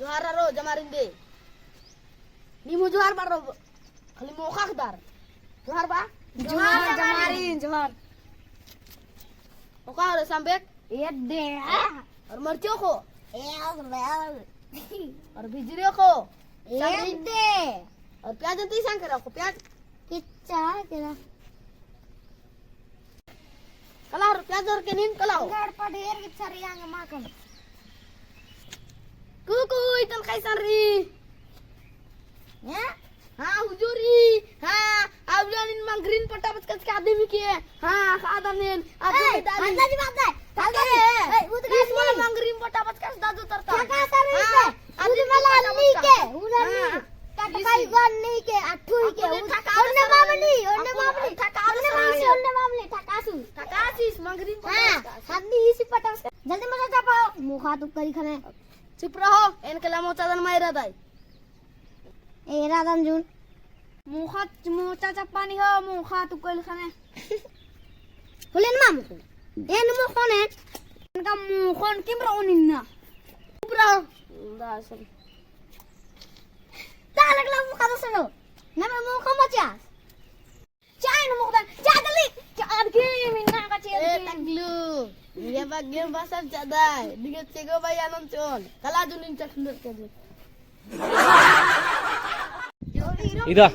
Johar aro jamarin deh. Nimu johar baro. Kali mau kakdar. Johar ba? Johar jamarin johar. Oka udah sampai. Iya deh. और मर्चियों को Iya और बिजलियों को deh. और प्याज अंती सांग करो को प्याज Kicca kira. कला और प्याज और के नींद कलाओ Enggak padir kicca yang makan. Kuku इतन कैसन री Ya? हाँ हुजूरी हाँ आवलानिन मंगरीन पटापट कच के आदमी की हाँ खादानिन आजू दादी Ada di mana? Kagak Eh, udah Ini malah manggering patapat kas dadu terta. Kakak sari ke. Udah malah ni ke. Udah ni. Kakak kaiwan ni ke. Atu ke. Onne mamli. Onne mamli. Onne mamli. Takasu. Takasis manggering हाँ patapat. सब्जी इसी पटास जल्दी मजा चापाओ मुखा तो करी खाने चुप रहो इनके लामो चादन मायरा दाई ए राधन जून मुखा मोचा चप्पानी हो मुखा तो कल खाने हुलेन मामू ए नमो कोने इनका मुखोन किम रोनिना चुप रहो दासन तालक ला मुखा तो सरो नमे मुखो मचा चाय न मुखदा जा जल्दी चार के मिन्ना का चेल eh taglu dia bagian basar jadai diget cego bayanan con kala junin caknur ke इधर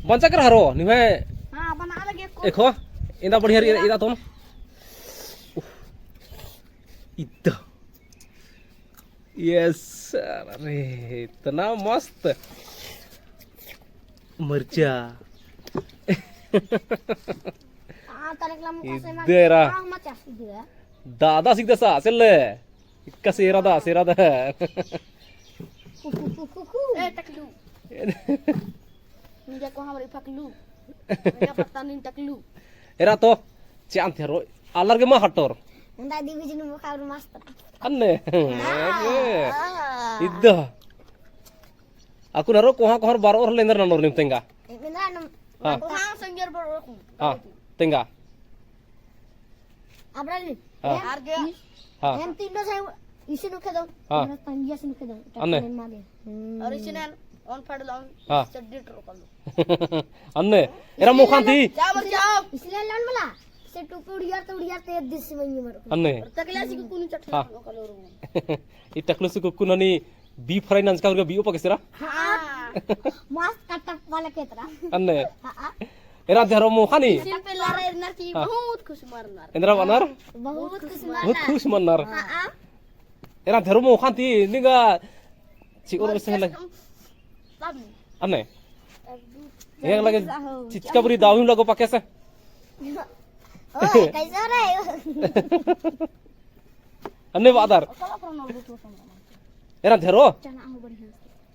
बंचा कर हरो निमे हाँ बना लगे को देखो इंदा बढ़िया इधर तुम इधर यस अरे इतना मस्त मिर्चा आ तालक ला मुखा से इधर आ मचा इधर दादा सीधा सा चल इक्का सेरा दा eh taklu Ninja ko hamari paklu Ninja pertanin taklu era तो चांद थेरो अलर के मा हटोर उंदा डिवीजन मुखा मास्टर अन्ने इद्दा aku naro koha kohor baro or lender nanor nim tenga मिंद्रा नम हाँ हाँ संगर पर रखूं हाँ tenga अब्राली हाँ हार गया हाँ हम तीनों से इसे नुके दो हाँ। मेरा पंजिया से नुके दो अन्ने। मागे और इसने ऑन फड़ लाऊं हाँ। चड्डी ट्रो कर लो अन्ने एरा मुखान थी जाओ मर जाओ इसलिए लान मला से टुकुड़िया टुड़िया ते दिस वही मर अन्ने और तकला सी को कुनी चटनी हाँ। लो कलो इ टकलु से कुननी बी फ्राई नंस का बी उपके सेरा हाँ मस्त कटक वाला के तरह अन्ने हां एरा धरो मुखानी सिल पे लारे नर की बहुत खुश मारनार इंद्रा वनर बहुत खुश बहुत खुश मनर हां एरा धरो मुखान थी निगा ची और बसे लग तब अन्ने yang lagi cicka beri daun lagu pakai se ओए कैसा रहे अन्ने बादर कला पर नर तो समझ एरा धरो चना हो बढ़िया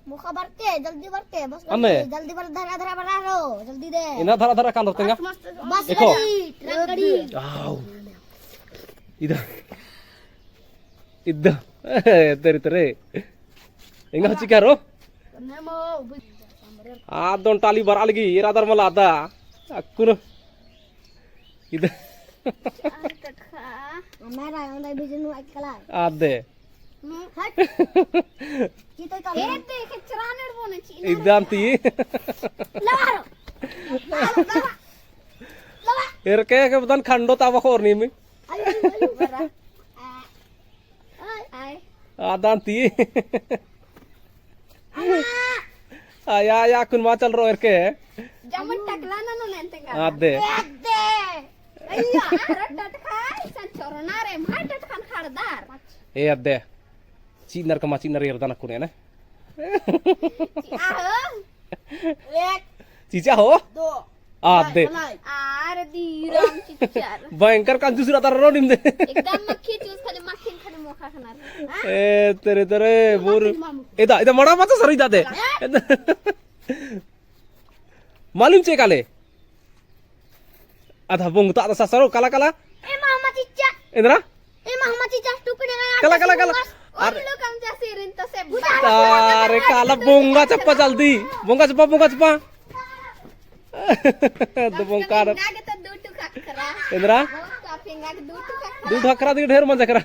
मुखा भरते जल्दी भरते बस अन्ने जल्दी भर धरा धरा बना रो जल्दी दे ina dhara dhara kan tenga बस देखो। गड़ी ट्रक गड़ी Wow. Ida. Ida. Tere. Enggak cikaro. nemo Adon tali bar lagi. Iradar malah ada. Aku no. Ida. मेरा उंदा बिजन अकला Ade. हट चितो का ए देख चराने बोने ची Ida anti. लवारो लवा Erke ke bukan khando tawa khor ni mi. ayo ayo बरा ay Ada anti. Aya akun ma chal ro erke. जमन टकला ना नो लेंतेगा Ade. दे अय्या रट्ट खाय सन चोरना रे माट Khan खड़दार Ade. Cinar ke cinar yerdan aku ne. आहो एक Cica ho. दो Ade. बनाई आर दी राम चिचार Bayangkar kan justru atar ronim deh. एकदम मक्खी चूस खाली मक्खी खाली मोखा खाना tere buru. Ida mana mata sari dade. Malum cek kale. Ada bung tak ada sasaro kala. ए मामा चिचा Indra? ए मामा चिचा टुकड़े Kala. और लोग हम जैसे रिन तो से Are kala bunga cepat jaldi. Bunga cepat. The bongkar. नागे तो दूध खा खरा Indra? काफी नागे दूध खा Duduk akra di ढेर मजा करा.